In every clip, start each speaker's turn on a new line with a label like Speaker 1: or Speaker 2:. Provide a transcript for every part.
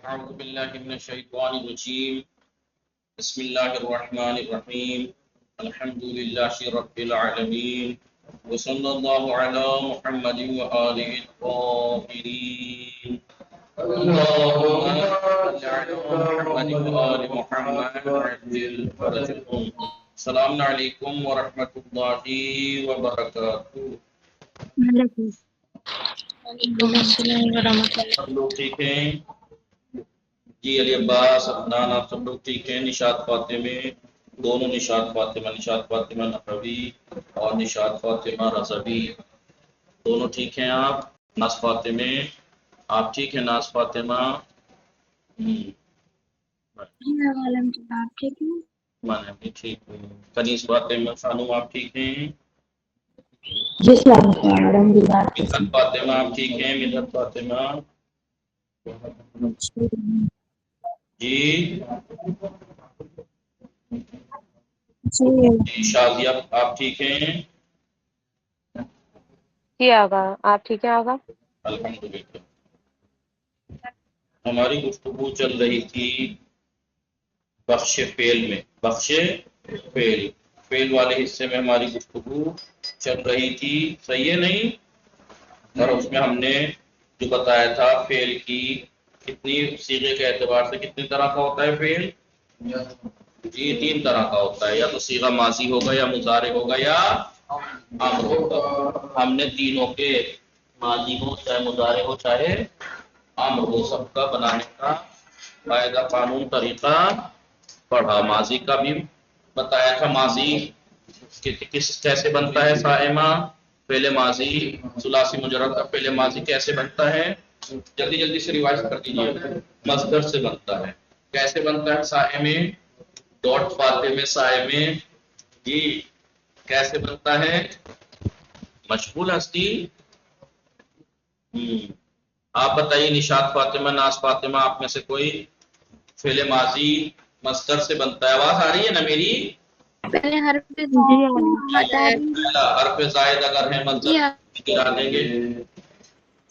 Speaker 1: أعوذ بالله من الشيطان الرجيم بسم الله الرحمن الرحيم الحمد لله رب العالمين وصلى الله على محمد وآله الطاهرين اللهم صل على محمد وآل محمد وعجل فرجهم السلام علیکم ورحمۃ اللہ وبرکاتہ۔
Speaker 2: وعلیکم السلام ورحمۃ اللہ۔
Speaker 1: سب لوگ ٹھیک ہیں؟ جی علی عباس عدنان آپ سب لوگ ٹھیک ہیں؟ نشاط فاطمہ دونوں نشاط فاطمہ نقوی اور نشاط فاطمہ رضوی دونوں ٹھیک ہیں آپ؟ ناز فاطمہ آپ ٹھیک ہیں؟ ناز فاطمہ
Speaker 2: آپ ٹھیک ہیں؟
Speaker 1: میں بھی ٹھیک ہوں۔ کنیز فاطمہ خانم آپ ٹھیک ہیں؟
Speaker 3: جی السلام علیکم
Speaker 1: مدحت فاطمہ آپ ٹھیک ہیں؟ مدحت فاطمہ جی شازیہ آپ ٹھیک ہیں؟
Speaker 4: جی آغا آپ ٹھیک ہے آغا؟
Speaker 1: الحمدللہ۔ ہماری گفتگو چل رہی تھی بخش فعل میں، بخش فعل والے حصے میں ہماری گفتگو چل رہی تھی، صحیح ہے نہیں؟ اور اس میں ہم نے جو بتایا تھا فعل کی کتنی صیغے کے اعتبار سے کتنی طرح کا ہوتا ہے فعل؟ جی 3 طرح کا ہوتا ہے، یا تو صیغہ ماضی ہوگا یا مضارع ہوگا یا امر ہوگا۔ ہم نے تینوں کے ماضی ہو چاہے مضارع ہو چاہے امر ہو سب کا بنانے کا قاعدہ قانون طریقہ پڑھا۔ ماضی کا بھی بتایا تھا، ماضی کیسے بنتا ہے صائمہ، فعل ماضی ثلاثی مجرد کا فعل ماضی کیسے بنتا ہے، جلدی جلدی سے ریوائز کر دیجیے۔ مصدر سے بنتا ہے، کیسے بنتا ہے؟ صائمہ ڈاٹ فاطمہ صائمہ جی کیسے بنتا ہے؟ مشغول ہستی آپ بتائیے نشاط فاطمہ ناز فاطمہ آپ میں سے کوئی فعل ماضی مصدر سے بنتا ہے؟ آواز آ رہی ہے نا میری؟
Speaker 2: پہلے حرف
Speaker 1: پہلا حرف زائد اگر ہے مصدر گرا دیں گے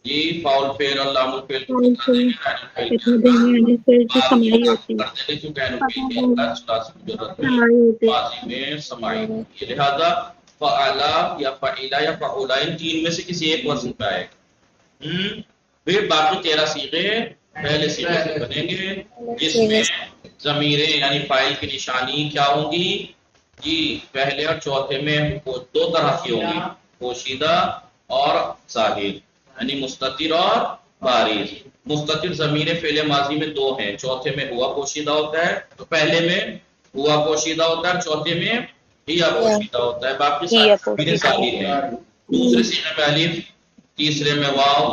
Speaker 1: جی، فاؤل فعل اور لام الفعل کو گرا دیں گے،
Speaker 2: سمائی ہوتی ہے،
Speaker 1: ماضی میں سمائی ہوتی ہے، لہذا فعلا یا فعیلا یا فعولا ان 3 میں سے کسی ایک وزن پہ آئے گا۔ پھر باقی 13 صیغے پہلے صیغے سے بنیں گے جس میں ضمیریں یعنی فاعل کی نشانی کیا ہوں گی؟ جی پہلے اور چوتھے میں 2 طرح کی ہوں گی، پوشیدہ اور ظاہر، یعنی مستتر اور بارز۔ مستتر ضمیر فعل ماضی میں 2 ہیں، چوتھے میں ہوا پوشیدہ ہوتا ہے، تو پہلے میں ہوا پوشیدہ ہوتا ہے، چوتھے میں ہیا پوشیدہ ہوتا ہے، باقی ساری ضمیریں ظاہر ہیں۔ دوسرے صیغے میں الف، تیسرے میں واو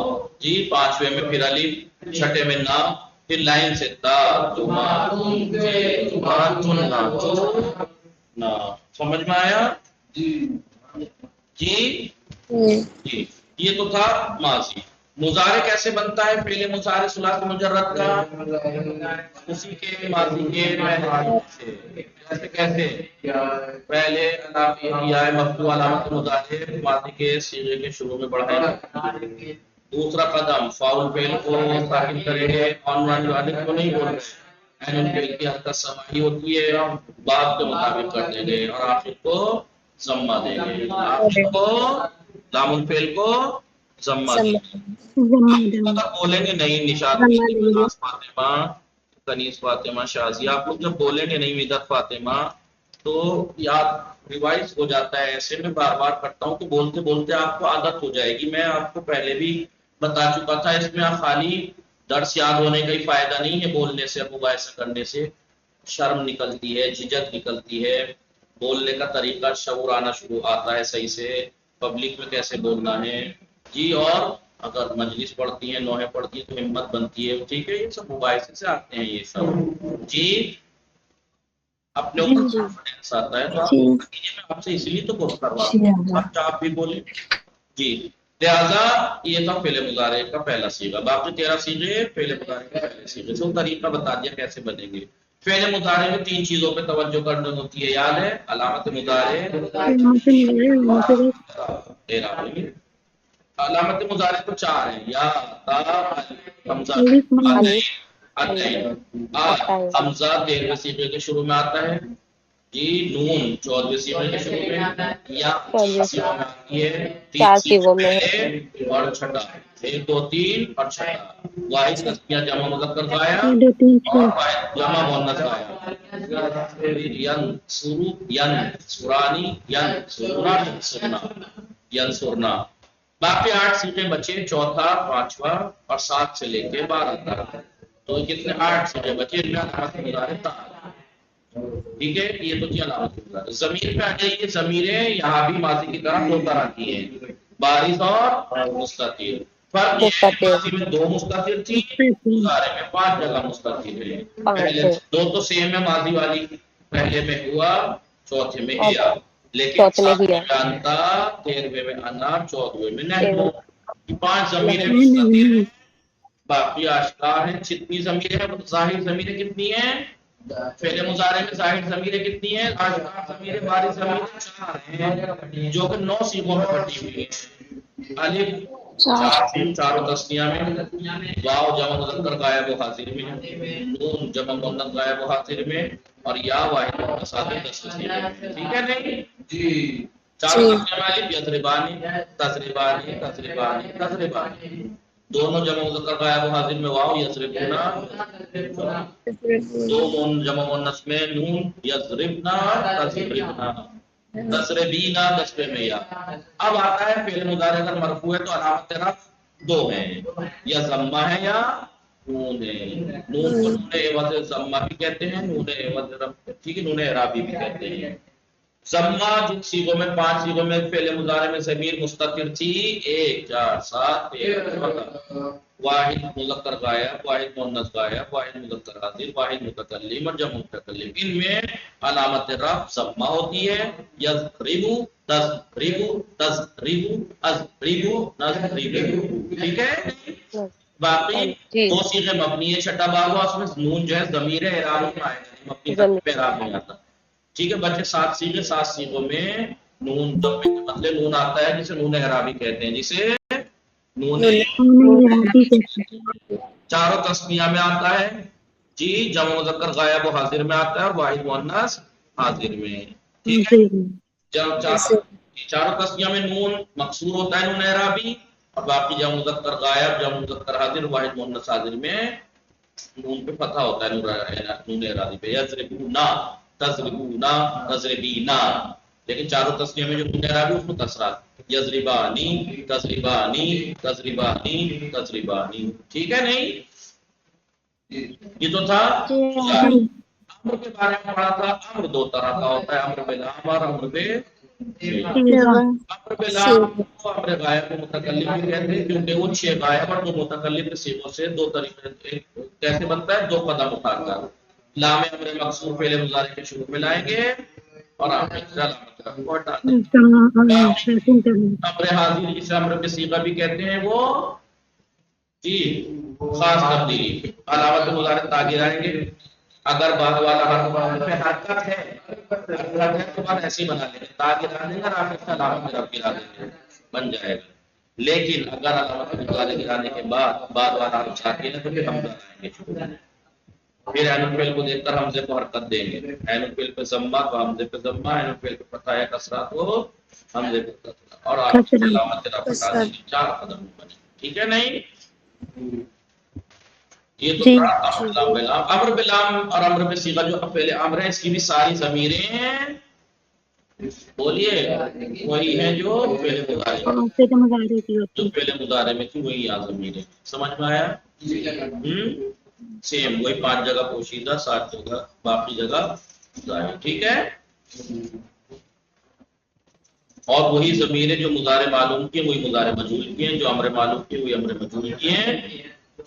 Speaker 1: جی، 5ویں میں پھر الف، 6ٹھے میں نا، پھر لائن سے تا نا۔ سمجھ میں آیا؟ جی جی یہ تو تھا ماضی۔ مضارع کیسے بنتا ہے؟ فعل مضارع ثلاثی مجرد کا اسی کے ماضی کے کیسے پہلے یا مفتوح علامت مضارع ماضی کے صیغے کے شروع میں بڑھائیں گے۔ دوسرا قدم فاؤل فعل کو ساکن کریں گے، عنوان والد کو نہیں بول رہے، عین فعل کی حرکت سماعی ہوتی ہے، باب کے مطابق کر دیں گے، اور آخر کو ضمہ دیں گے، آخر کو لام الفعل کو ضمہ دیں گے۔ اگر بولیں گے نہیں نشاط فاطمہ کنیز فاطمہ شازیہ آپ لوگ جب بولیں گے نہیں مدحت فاطمہ تو یاد ریوائز ہو جاتا ہے، ایسے میں بار بار کرتا ہوں کہ بولتے بولتے آپ کو عادت ہو جائے گی۔ میں آپ کو پہلے بھی بتا چکا تھا، اس میں خالی درس یاد ہونے کا ہی فائدہ نہیں ہے، بولنے سے مباحثہ کرنے سے شرم نکلتی ہے، جھجک نکلتی ہے، بولنے کا طریقہ شعور آنا شروع آتا ہے، صحیح سے پبلک میں کیسے بولنا ہے جی، اور اگر مجلس پڑھتی ہیں نوحے پڑھتی ہیں تو ہمت بنتی ہے، ٹھیک ہے، یہ سب مباحثے سے آتے ہیں یہ سب جی، اپنے اوپر کانفیڈنس آتا ہے، تو آپ میں آپ سے اس لیے تو بول کر رہا ہوں، آپ بھی بولیں جی۔ لہذا یہ تھا فعل مضارع کا پہلا صیغہ، باقی 13 صیغے فعل مضارع کے پہلے صیغے سے، طریقہ بتا دیا کیسے بنیں گے۔ فعل مضارع میں 3 چیزوں پہ توجہ کرنی ہوتی ہے، یاد ہے؟ علامت مضارع، علامت مضارع تو 4 ہیں، یا تا حمزہ، حمزہ 13ویں صیغے کے شروع میں آتا ہے جی، نون 14ویں صیغے کے شروع میں، یا 4 صیغوں میں آتی ہے، 3
Speaker 4: 4
Speaker 1: صیغوں
Speaker 4: صیغوں میں
Speaker 1: پہلے اور چھٹا، 1 2 3 اور چھٹا، واحد تسنیہ جمع مذکر غائب
Speaker 2: 1 2 3
Speaker 1: اور
Speaker 2: 4
Speaker 1: واحد جمع مؤنث غائب، ینصرو ینصرانی ینصرنا ینصرنا ینصرنا، باقی 8 صیغے بچے، چوتھا، پانچواں اور 7 سے لے کے 12 تک، تو کتنے 8 صیغے بچے، ان میں علامت مضارع تا، ٹھیک ہے، یہ تو تھی علامت مضارع۔ ضمیر پہ آ جائیے، ضمیریں یہاں بھی ماضی کی طرح 2 طرح کی ہیں، بارز اور مستتر۔ فرق یہ ہے
Speaker 4: مستتر
Speaker 1: ماضی میں 2 مستتر تھی، مضارع میں 5 جگہ مستتر ہے،
Speaker 4: 5
Speaker 1: پہلے
Speaker 4: ہے
Speaker 1: 2 تو سیم ہے ماضی والی، پہلے میں ہوا، چوتھے میں
Speaker 4: اور
Speaker 1: ہیا، لیکن
Speaker 4: چوتھے میں
Speaker 1: 7ویں
Speaker 4: ہیا
Speaker 1: میں انتا، 13ویں میں انا، 14ویں میں نحن،
Speaker 4: 13
Speaker 1: 5 ضمیریں
Speaker 4: نہیں
Speaker 1: مستتر ہیں، باقی آشکار ہیں۔ جتنی ضمیریں ہیں، ظاہر ضمیریں کتنی ہیں؟ فعل مضارع میں ظاہر ضمیریں کتنی ہیں؟ آشکار ضمیریں، بارز ضمیریں 4 ہیں، جو کہ 9 صیغوں میں بٹی ہوئی ہیں۔ الف 4 صیغ، چاروں تسنیہ میں، واو جمع مذکر غائب و حاضر میں، نون جمع مؤنث غائب و حاضر میں، اور یا واحد مؤنث حاضر 10 صیغے میں، ٹھیک ہے نہیں جی؟ چاروں تسنیہ میں الف، یضربانی تضربانی تضربانی تضربانی، دونوں جمع مذکر غائب و حاضر میں واو، یضربنا، دو جمع مؤنث میں نون، یضربنا تضربنا، تضربینا 10ویں میں یا۔ اب آتا ہے فعل مضارع اگر مرفوع ہے تو علامت رفع 2 ہیں، یا ضمہ ہے یا نون ہے، نون کو نون عوض ضمہ بھی کہتے ہیں، نون عوض رفع، ٹھیک ہے، نون اعرابی بھی کہتے ہیں۔ ضمہ جن صیغوں میں 5 صیغوں میں فعل مضارع میں ضمیر مستتر تھی، 1 4 7 13، واحد مذکر غائب، واحد مؤنث غائب، واحد مذکر حاضر، واحد متکلم اور جمع متکلم، ان میں علامت رفع ضمہ ہوتی ہے، یضربو تضربو تضربو اضربو نضربو، ٹھیک ہے۔ باقی
Speaker 4: جی
Speaker 1: 2 صیغے مبنی ہے، چھٹا باب ہوا، اس میں نون جو ہے ضمیر اعراب میں آئے گا، مبنی تک
Speaker 4: ضمیر
Speaker 1: اعراب نہیں آتا، ٹھیک ہے بچے۔ 7 صیغے، 7 صیغوں میں نون ضمے کے بدلے نون آتا ہے، جسے نون اعرابی کہتے ہیں، جسے نون چاروں تسمیہ میں آتا ہے جی، جمع مذکر غائب و حاضر میں آتا ہے، اور واحد مؤنث حاضر میں، ٹھیک ہے۔ جب چاروں تسمیہ میں نون مقصور ہوتا ہے، نون اعرابی، اور باقی جمع مذکر غائب، جمع مذکر حاضر، واحد مؤنث حاضر میں نون پہ فتح ہوتا ہے، نون اعرابی پہ، یضربونا تضربونا تضربینا، لیکن چاروں تسمیہ میں جو نون اعرابی اس میں کسرہ، یضربانی تضربانی تضربانی تضربانی، ٹھیک ہے نہیں؟ یہ تو تھا امر کے بارے میں پڑھا تھا۔ امر 2 طرح کا ہوتا ہے، امر باللام اور امر امر باللام کو امر غائب کو متکلم بھی کہتے ہیں، کیونکہ وہ 6 غائب اور 2 متکلم کے صیغوں سے 2 طریقے کیسے بنتا ہے، 2 قدم اٹھا کر لام امر مقصور فعل مضارع کے شروع میں لائیں گے اور آپ علامت رفع کو ہٹا دیں گے۔ امر حاضر جسے امر کے صیغہ بھی کہتے ہیں، وہ جی خاص تبدیلی، علامت مضارع تاغیر آئیں گے، اگر بعد والا حرف میں حرکت ہے تو بعد ایسی بنا لیں گے، تاغیر آ دیں گے اور آخر سے علامت رفع گرا دیں گے، بن جائے گا۔ لیکن اگر علامت مضارع گرانے کے بعد والا حرف ساکن ہے تو پھر حمزہ لائیں گے، پھر عین الفعل کو دیکھ کر حمزے کو حرکت دیں گے، عین الفعل پہ ضمہ تو حمزے پہ ضمہ، عین الفعل پہ فتح یا کسرہ تو حمزے پہ کسرہ، اور آخر سے علامت رفع ہٹا دیں گے، 4 قدم بنے، ٹھیک ہے نہیں؟ یہ تو تھا امر باللام۔ امر باللام اور امر بالصیغہ جو فعل امر ہے، اس کی بھی ساری ضمیریں بولیے وہی ہیں جو فعل مضارع جو فعل مضارع میں تھی، وہی یہاں ضمیریں، سمجھ میں آیا؟ سیم وہی 5 جگہ پوشیدہ، 7 جگہ باقی جگہ ظاہر، ٹھیک ہے۔ اور وہی ضمیریں جو مضارع معلوم کی ہیں وہی مضارع مجہول کی ہیں، جو امر معلوم کی وہی امر مجہول کی ہیں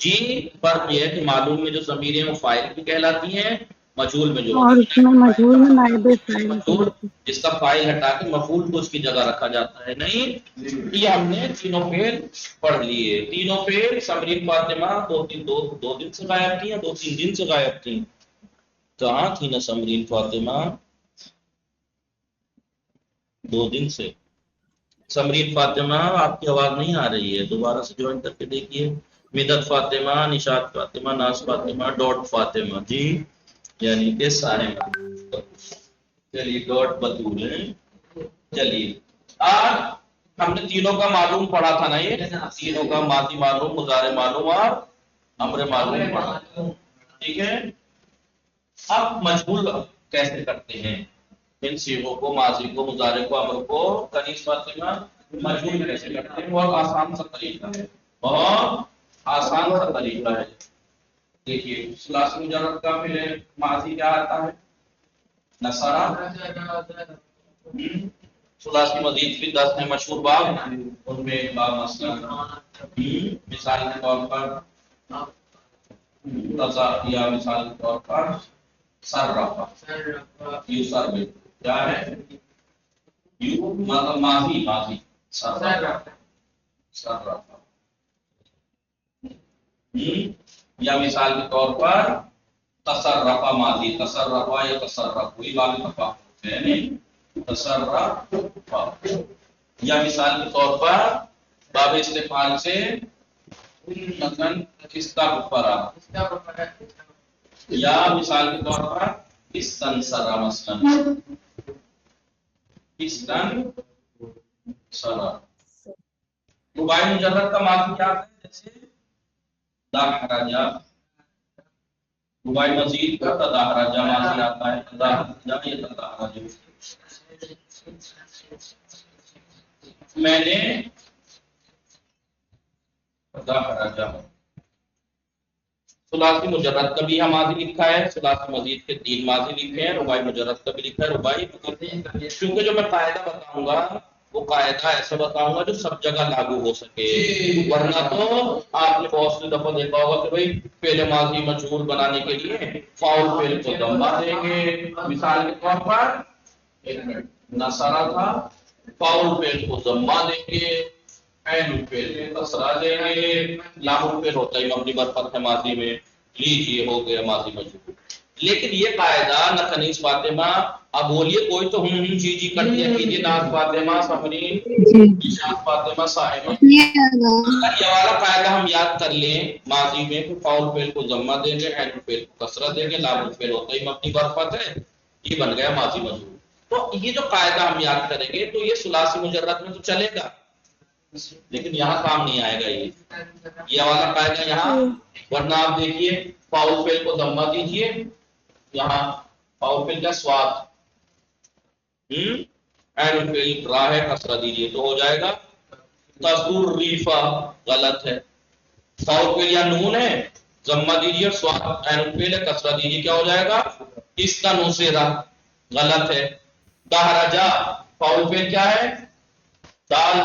Speaker 1: جی۔ فرق یہ ہے کہ معلوم میں جو ضمیریں ہیں وہ فاعل کی کہلاتی ہیں، مجہول میں جو مجہول جس کا فاعل ہٹا کے مفعول کو اس کی جگہ رکھا جاتا ہے، نہیں؟ یہ ہم نے تینوں فعل پڑھ لیے، تینوں فعل سمرین فاطمہ 2 دن سے غائب تھی، 2-3 دن سے غائب تھی، کہاں تھی نا سمرین فاطمہ؟ 2 دن سے۔ سمرین فاطمہ آپ کی آواز نہیں آ رہی ہے، دوبارہ سے جوائن کر کے دیکھیے، مدد فاطمہ، نشاط فاطمہ، ناز فاطمہ، ڈاٹ فاطمہ، جی یعنی کہ صائمہ. چلیے ڈاٹ بطول ہے. چلیے آج ہم نے تینوں کا معلوم پڑھا تھا نا، یہ تینوں کا ماضی معلوم، مضارع معلوم اور امر معلوم پڑھا. ٹھیک ہے. اب مجہول کیسے کرتے ہیں ان صیغوں کو، ماضی کو، مضارع کو، امر کو، کنیز فاطمہ مجہول کیسے کرتے ہیں؟ بہت آسان سا طریقہ ہے، بہت آسان سا طریقہ ہے. دیکھیے ثلاثی مجرد کا پھر ماضی کیا آتا ہے؟ نصرہ. ثلاثی مزید بھی 10 ہیں مشہور باب، ان میں ایک باب مثلا مثال کے طور پر تضا، یا مثال کے طور پر صرفا. یوسر میں کیا ہے؟ یو مطلب ماضی، ماضی صرفا. یا مثال کے طور پر تصرفا ماضی، تصرفا یا تصرف وہی باب تفاعل ہے نہیں، تصرفا. یا مثال کے طور پر باب استفعال سے مثلا استغفرا، یا مثال کے طور پر استنصرا، مثلا استنصرا. رباعی مجرد کا ماضی کیا ہے؟ جیسے داحرجا. رباعی مزید کا تداحرجا ماضی آتا ہے، تداحرجا یا تداحرجا. میں نے تداحرجا. ثلاثی مجرد کا بھی ہم ماضی لکھا ہے، ثلاثی مزید کے 3 ماضی لکھے ہیں، رباعی مجرد کا بھی لکھا ہے. رباعی کیونکہ جو میں قاعدہ بتاؤں گا وہ قاعدہ ایسا بتاؤں گا جو سب جگہ لاگو ہو سکے، ورنہ تو آپ نے بہت سی دفعہ دیکھا ہوگا کہ بھئی پہلے ماضی مجہول بنانے کے لیے فاعل فعل کو ضمہ دیں گے. مثال کے طور پر ایک منٹ، نصرہ تھا، فاعل فعل کو ضمہ دیں گے، عین الفعل کو کسرہ دیں گے، لام الفعل ہوتا ہے مبنی بر فتح ماضی میں. لیجیے ہو گیا ماضی مجہول. لیکن یہ قاعدہ نہ کنیز فاطمہ، اب بولیے کوئی تو جی جی کر دیا کیجیے، ناز فاطمہ، سمرین، نشاط فاطمہ، صائمہ. یہ والا قاعدہ ہم یاد کر لیں ماضی میں کہ فاعل فعل کو ضمہ دیں گے، عین الفعل کو کسرہ دیں گے، لام الفعل ہوتا ہے مبنی بر فتح، یہ بن گیا ماضی مجہول. تو یہ جو قاعدہ ہم یاد کریں گے تو یہ ثلاثی مجرد میں تو چلے گا، لیکن یہاں کام نہیں آئے گا یہ والا قاعدہ یہاں. ورنہ آپ دیکھیے فاعل فعل کو ضمہ دیجیے، یہاں فاعل فعل کا سواد، عین الفعل راہ کسرہ دیجیے تو ہو جائے گا تذریفا. غلط ہے. فاعل فعل یا نون ہے، ضمہ دیجیے، سواد عین الفعل ہے، کسرہ دیجیے، کیا ہو جائے گا؟ استنصرا. غلط ہے. دحرجا فاعل فعل کیا ہے؟ دال،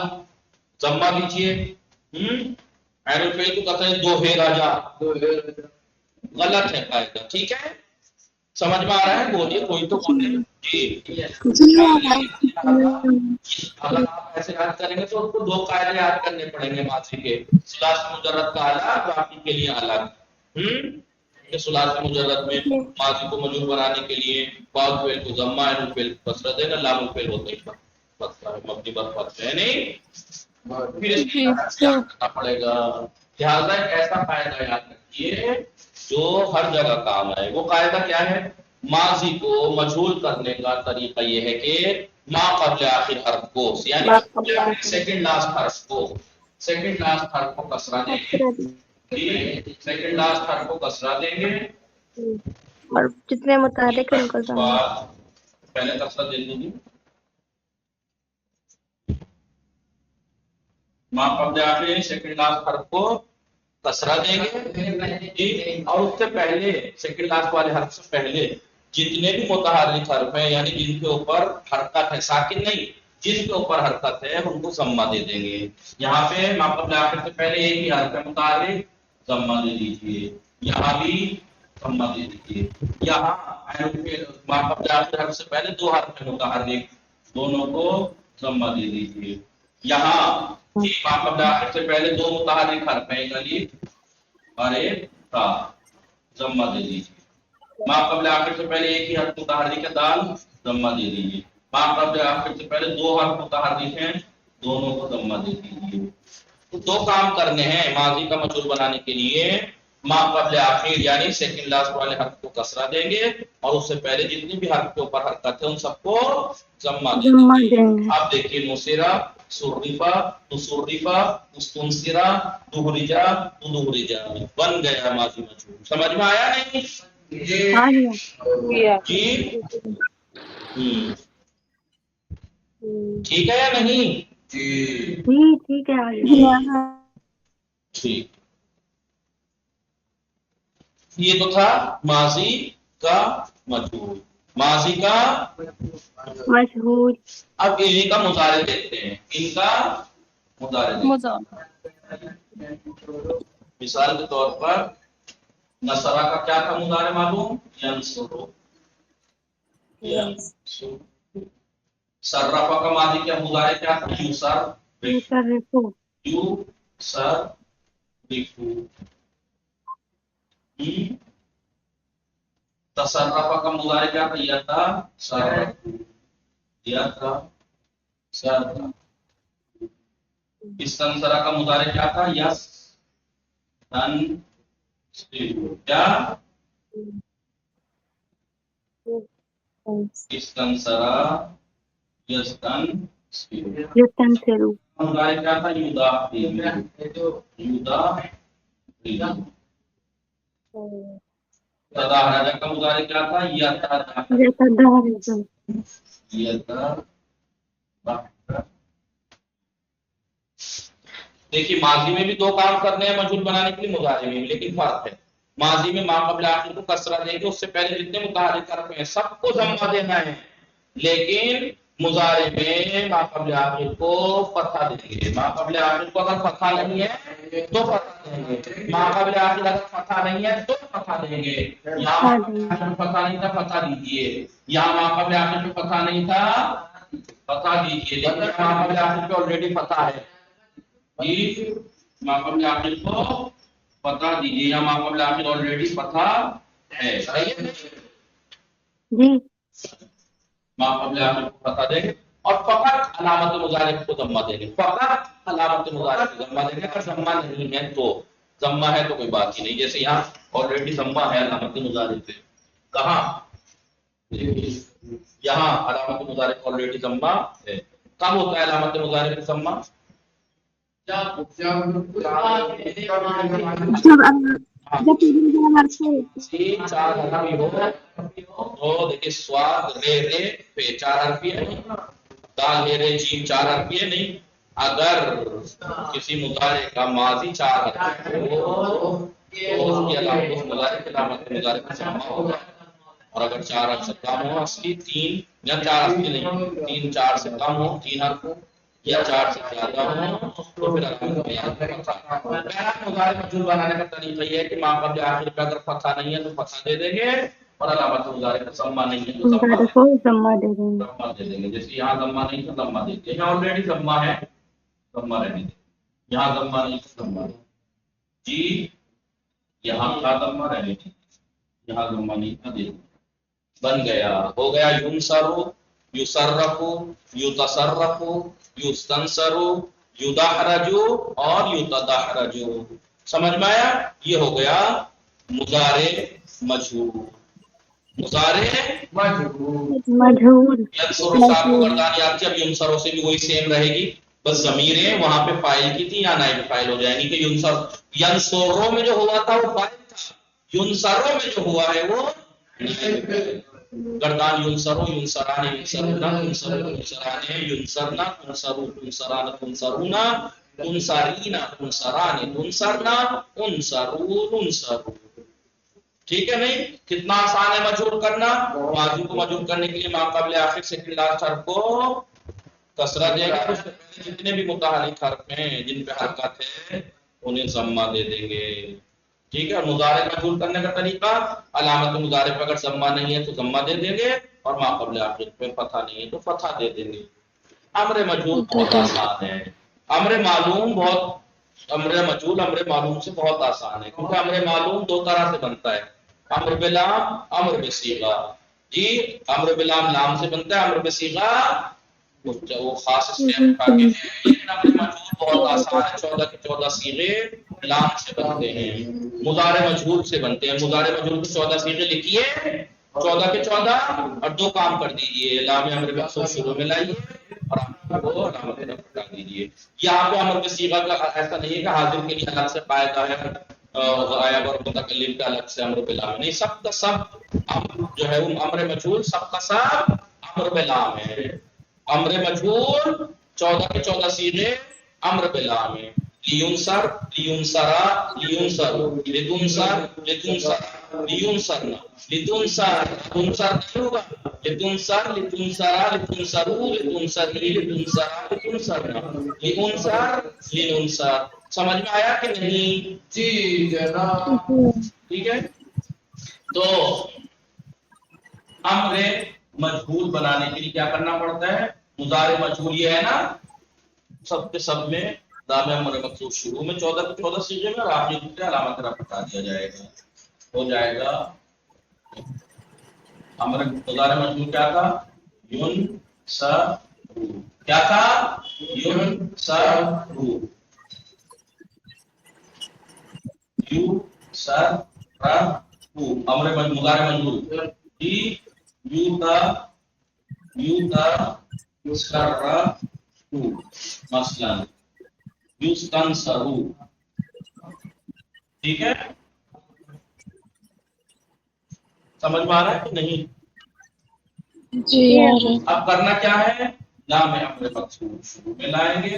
Speaker 1: ضمہ دیجیے، عین الفعل کو کسرہ دوہے راجا. غلط ہے قاعدہ. ٹھیک ہے، سمجھ میں آ رہا ہے؟ بولیے کوئی تو بولے. جی اگر آپ ایسے یاد کریں گے تو آپ کو 2 قاعدے یاد کرنے پڑیں گے ماضی کے، ثلاثی مجرد کا الگ، باقی کے لیے الگ. کہ ثلاثی مجرد میں ماضی کو مجہول بنانے کے لیے فاعل فعل کو ضمہ، عین الفعل کو کسرہ دینا، لام الفعل ہوتا ہے فتح مبنی بر فتح ہے نہیں، پھر اس کو یاد کرنا پڑے گا. لہٰذا ایک ایسا قاعدہ یاد رکھیے جو ہر جگہ کام آئے. وہ قاعدہ کیا ہے؟ ماضی کو مجہول کرنے کا طریقہ یہ ہے کہ ما قبل آخر حرف کو، یعنی سیکنڈ لاسٹ حرف کو، سیکنڈ لاسٹ حرف کو کسرہ دیں گے، سیکنڈ لاسٹ حرف کو کسرہ دیں گے،
Speaker 2: اور جتنے متحرک ہیں ان کو ضمہ.
Speaker 1: پہلے کسرہ دے دیں، ما قبل آخر سیکنڈ لاسٹ حرف کو کسرہ دیں گے، اور اس سے پہلے سیکنڈ لاسٹ والے حرف سے پہلے جتنے بھی متحرک حرف ہیں، یعنی جن کے اوپر حرکت ہے، ساکن نہیں، جن کے اوپر حرکت ہے ان کو ضمہ دے دیں گے. یہاں پہ ما قبل آخر سے پہلے ایک ہی حرف ہے متحرک، ضمہ دے دیجیے. یہاں بھی ضمہ دے دیجیے. یہاں ما قبل آخر حرف سے پہلے 2 حرف ہیں متحرک، دونوں کو ضمہ دے دیجیے. یہاں ما قبل آخر سے پہلے 2 متحرک حرف ہیں، ایک الف اور ایک تا، ضمہ دے دیجیے. ما قبل آخر سے پہلے ایک ہی حرف متحرک ہے، دال، ضمہ دے دیجیے. ما قبل آخر سے پہلے 2 حرف متحرک ہیں، دونوں کو ضمہ دے دیجیے. تو دو کام کرنے ہیں ماضی کا مجہول بنانے کے لیے. ما قبل آخر یعنی سیکنڈ لاسٹ والے حرف کو کسرہ دیں گے اور اس سے پہلے جتنی بھی حرف کے اوپر حرکت ہے ان سب کو ضمہ دیں
Speaker 2: ضمہ
Speaker 1: گے.
Speaker 2: دیں گے.
Speaker 1: اب دیکھیے نصرہ، صرفہ، نصرفہ، مستنصرہ، دہرجہ، دہرجہ بن گیا ماضی مجہول. سمجھ میں آیا نہیں؟
Speaker 2: آ گیا.
Speaker 1: جی ٹھیک ہے یا نہیں؟
Speaker 2: جی ٹھیک ہے. آ گیا.
Speaker 1: ٹھیک. یہ تو تھا ماضی کا مجہول. ماضی کا
Speaker 2: مشہور.
Speaker 1: اب انہیں کا مضارع دیکھتے ہیں. ان کا مضارع دیکھتے ہیں. مثال کے طور پر نصرہ کا کیا تھا مضارع معلوم؟ ینصرو. صرفہ کا ماضی کیا مضارع کیا تھا؟
Speaker 2: یصرفو.
Speaker 1: یصرفو. تصرفہ کا مضارع کیا تھا؟ یتصرفو. یتصرفو. استنصرہ کا مضارع کیا تھا؟ یستنصرو. کیا؟ استنصرہ یستنصرو.
Speaker 2: یستنصرو.
Speaker 1: مضارع کیا تھا؟ یداخلو. یداخلو. تداحرج کا مضارع کیا تھا؟ یتداحرج.
Speaker 2: یتدارج.
Speaker 1: یتداحرج. دیکھیے ماضی میں بھی دو کام کرنے ہیں مجہول بنانے کے لیے، مضارع میں بھی، لیکن فرق ہے. ماضی میں ما قبل آخر کو کسرہ دیں گے، اس سے پہلے جتنے متحرک حرف ہیں سب کو ضمہ دینا ہے. لیکن مضارع میں ما قبل آخر کو فتحہ دیں گے. ما قبل آخر کو اگر فتحہ نہیں ہے تو فتحہ دیں گے. ما قبل آخر اگر فتحہ نہیں ہے تو فتحہ دیں گے. یہاں ما قبل آخر فتحہ نہیں تھا فتحہ دیجیے. یہاں ما قبل آخر پہ فتحہ نہیں تھا فتحہ دیجیے. لیکن ما قبل آخر پہ آلریڈی فتحہ ہے. جی ما قبل آخر کو فتحہ دیجیے. یہاں ما قبل آخر آلریڈی فتحہ ہے. صحیح ہے
Speaker 2: جی.
Speaker 1: ما قبل آخر کو فتحہ دیں گے اور فقط علامت مضارع کو ضمہ دیں گے. فقط علامت مضارع کو ضمہ دیں گے. اگر ضمہ نہیں ہے تو، ضمہ ہے تو کوئی بات ہی نہیں. جیسے یہاں آلریڈی ضمہ ہے علامت مضارع پہ. کہاں؟ یہاں علامت مضارع آلریڈی ضمہ ہے. کب ہوتا ہے علامت مضارع پہ ضمہ؟ چار حرفی ہو تو دیکھیے سواد رے رے پہ چار حرفی ہے نہیں، دال رے رے جیم چار حرفی ہے نہیں. اگر کسی مضارع کا ماضی چار حرفی ہو تو اس کی علامت مضارع کی علامت مضارع کا ضمہ ہوگا. اور اگر چار حرف سے کم ہو اصلی تین یا چار اصلی نہیں تین چار سے کم ہو تین حرف یا چار سے زیادہ ہو تو پھر علامت مضارع مجہول بنانے کا طریقہ یہ ہے کہ ما قبل آخر پہ اگر فتحہ نہیں ہے تو فتحہ دے دیں گے اور علامت مضارع کا ضمہ نہیں ہے تو
Speaker 2: مضارع کو ضمہ دے دیں گے.
Speaker 1: ضمہ دے دیں گے. جیسے یہاں ضمہ نہیں تو ضمہ دے دیں. یہاں آلریڈی ضمہ ہے ضمہ رہنے دیں. یہاں ضمہ نہیں تو ضمہ جی یہاں کا ضمہ رہنے دیں. یہاں ضمہ نہیں تھا دے دیں. بن گیا. ہو گیا ینصرو، یصرفو، یتصرفو، یستنصرو، یدحرجو اور یتدحرجو. سمجھ میں آیا؟ یہ ہو گیا مضارع مجہول. مضارع
Speaker 2: مجہول.
Speaker 1: ینصرو صاحب کو گردان یاد کیا. اب ینصرو سے بھی وہی سیم رہے گی، بس ضمیریں وہاں پہ فاعل کی تھی یا نائب فاعل ہو جائیں گی. کہ ینصرو میں جو ہوا تھا وہ فاعل تھا، ینصرو میں جو ہوا ہے وہ گردان. ینصرو ینصران ینصرون ینصرو ینصران ینصرنا ینصرو ینصران ینصرون ینصرین ینصران ینصرنا ینصرو ینصرو. ٹھیک ہے نہیں؟ کتنا آسان ہے مجہول کرنا. ماضی کو مجہول کرنے کے لیے ما قبل آخر سیکنڈ لاسٹ حرف کو کسرہ دے گا. اس سے پہلے جتنے بھی متحرک حرف ہیں جن پہ حرکت ہے انہیں ضمہ دے دیں گے. ٹھیک ہے. مضارع مجہول کرنے کا طریقہ علامت مضارع پہ اگر ضمہ نہیں ہے تو ضمہ دے دیں گے اور ما قبل آخر پہ فتحہ نہیں ہے تو فتحہ دے دیں گے. امر مجہول بہت آسان ہے. امر معلوم بہت امر مجہول امر معلوم سے بہت آسان ہے کیونکہ امر معلوم دو طرح سے بنتا ہے، امر بلام امر بصیغہ. جی امر بلام لام سے بنتا ہے، امر بصیغہ وہ خاص اسٹیپ اٹھا کے ہیں، لیکن امر مجہول بہت آسان ہے، 14 کے 14 صیغے لام سے بنتے ہیں، مضارع مجہول سے بنتے ہیں۔ مضارع مجہول کے 14 صیغے لکھیے، 14 کے 14، اور 2 کام کر دیجئے، لام امر مقصور شروع میں لائیے اور امر کو علامت رفع ڈال دیجئے۔ یہاں پہ امر کے صیغہ کا ایسا نہیں ہے کہ حاضر کے لیے الگ سے قاعدہ ہے، غائب اور متکلم کا الگ سے امر بلام، نہیں، سب کا سب امر جو ہے وہ امر مجہول، سب کا سب امر بلام ہے۔ امر مجہول 14 کے 14 صیغے امر بلام ہے۔ لیونصر، لیونصرا، لیونصر، لتنصر، لتنصر، لیونصرنا، لتنصر، لتنصر نہیں ہوگا، لتنصر، لتنصرا، لتنصرو، لتنصری، لتنصرا، لتنصرنا، لتنصر، لننصر۔ سمجھ میں آیا کہ نہیں؟ جی جناب، ٹھیک ہے۔ تو امر مجہول بنانے کے لیے کیا کرنا پڑتا ہے؟ مضارع مجہول یہ ہے نا، سب کے سب میں لام امر مقصور شروع میں 14 کے 14 صیغے میں، اور آخری میں علامت رفع بتا دیا جائے گا، ہو جائے گا۔ امر مضارع مجہول کیا تھا؟ ینصرو، کیا تھا؟ ینصرو، یوصرفو، امر مضارع مجہول ہی یوصرفو، مثلا یستنصرو، ٹھیک ہے۔ سمجھ میں آ رہا ہے کہ نہیں؟
Speaker 3: جی
Speaker 1: اب کرنا کیا ہے؟ لام امر مقصور شروع میں لائیں گے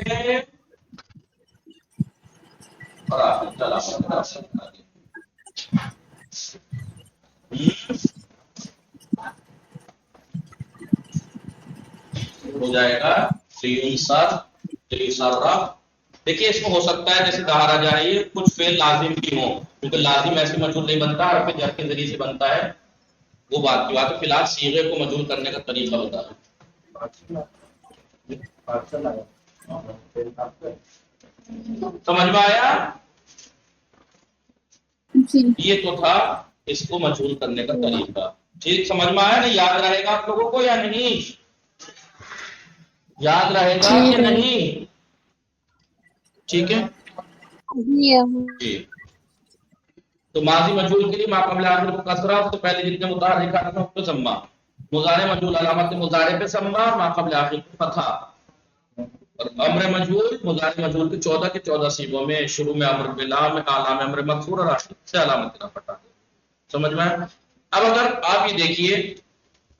Speaker 1: اور آخر میں علامت رفع بتا دیں گے، ہو جائے گا لیونصر، لیصرف۔ دیکھیے اس میں ہو سکتا ہے جیسے دہرا جائے کچھ فعل لازم بھی ہوں، کیونکہ لازم ایسے مجہول نہیں بنتا، حرف جر کے ذریعے سے بنتا ہے، وہ بات کی بات ہے۔ فی الحال صیغے کو مجہول کرنے کا طریقہ بتا ہے۔ سمجھ میں آیا؟ یہ تو تھا اس کو مجہول کرنے کا طریقہ، ٹھیک، سمجھ میں آیا؟ نہیں یاد رہے گا آپ لوگوں کو یا نہیں؟ یاد رہے گا کہ نہیں؟ ٹھیک ہے جی۔ تو ماضی مجہول کے لیے ما قبل آخر کو کسرہ، اس سے پہلے جتنے متحرک حرف ہیں اس پہ ضمہ، مضارع مجہول علامت مضارع پہ ضمہ، ما قبل آخر کو فتحہ، اور امر مجہول مضارع مجہول کے 14 کے 14 صیغوں میں شروع میں امر بلام، علام امر مقصور، اور آخر سے علامت رفع ڈال دیں۔ سمجھ میں آیا؟ اب اگر آپ یہ دیکھیے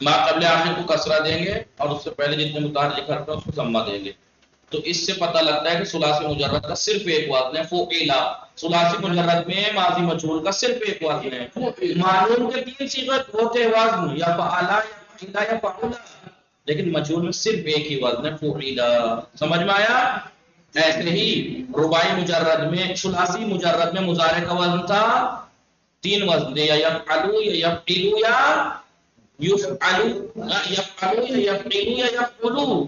Speaker 1: ما قبل آخر کو کسرہ دیں گے اور اس سے پہلے جتنے متحرک حرف ہیں اس کو ضمہ دیں گے، تو اس سے پتہ لگتا ہے کہ ثلاثی مجرد کا صرف ایک وزن ہے فعل۔ ثلاثی مجرد میں ماضی مجہول کا صرف ایک وزن ہے، معلوم کے 3 صیغے ہوتے وزن، یا فعل یا فعل یا فعل، لیکن مجہول میں صرف ایک ہی وزن ہے فعل۔ سمجھ میں آیا؟ ایسے ہی رباعی مجرد میں، ثلاثی مجرد میں مضارع کا وزن تھا 3 وزن، یا یفعلوا یا یفعلوا یا یفعلوا، یفعلوا یا یفعلوا یا یفعلوا،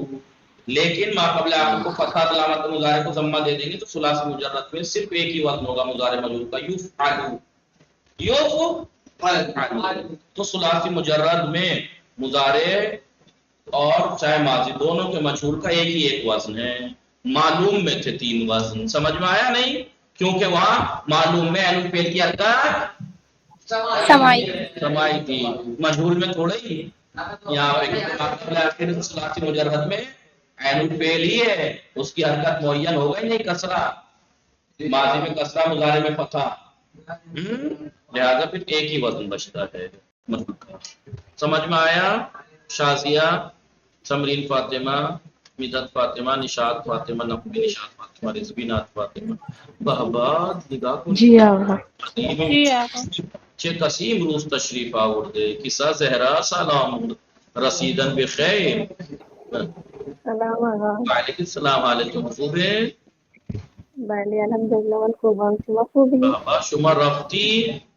Speaker 1: لیکن ما قبل آخر کو فتحہ علامت مضارع کو ضمہ دے دیں گے تو ثلاثی مجرد میں صرف ایک ہی وزن ہوگا مضارع مجہول کا، یفعلوا، یفعلوا۔ تو ثلاثی مجرد میں مضارع اور چاہے ماضی دونوں کے مجہول کا ایک ہی ایک وزن ہے، معلوم میں تھے 3 وزن۔ سمجھ میں آیا نہیں؟ کیونکہ وہاں معلوم میں الف فعل کی حرکت سمائی تھی، مجہول میں تھوڑا ہی، یہاں پہ ثلاثی مجرد میں عین الفعل ہی ہے، اس کی حرکت معین ہوگا ہی نہیں، کسرہ، ماضی میں کسرہ، مضارع میں فتحہ، لہذا پھر ایک ہی وزن بچتا ہے مجہول کا۔ سمجھ میں آیا؟ شازیہ، سمرین فاطمہ، مدت فاطمہ، نشاط فاطمہ، نقبی نشاط فاطمہ، رضوی نات فاطمہ، بہباد نگاہ کو
Speaker 3: جی آقا،
Speaker 1: چه قسیم روز تشریف آورده کسا زهرا سلام رسیدن بخیر.
Speaker 2: سلام آقا.
Speaker 1: وعلیکم السلام، حالتون خوبه؟
Speaker 2: بله الحمدلله من خوبم، شما خوبی؟
Speaker 1: بابا شما رفتی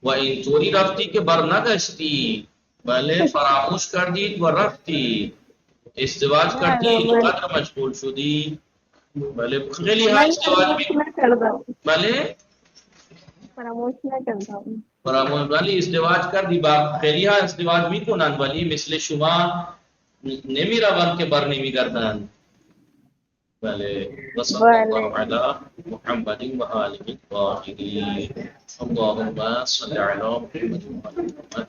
Speaker 1: و اینطوری رفتی که بر نگشتی، بله فراموش کردید و رفتی، ازدواج کردید قدر مشغول شدی، بله خیلی ها ازدواج بھی بله
Speaker 2: فراموش نکردم.
Speaker 1: فراموش، ولی ازدواج کردی با خیلی ها ازدواج میکنن ولی مثل شما نمیروند که بر نمیگردند. پہلے وصلی اللہ علی محمد و آلہ الطاہرین اللہم صلی علی محمد و آلہ محمد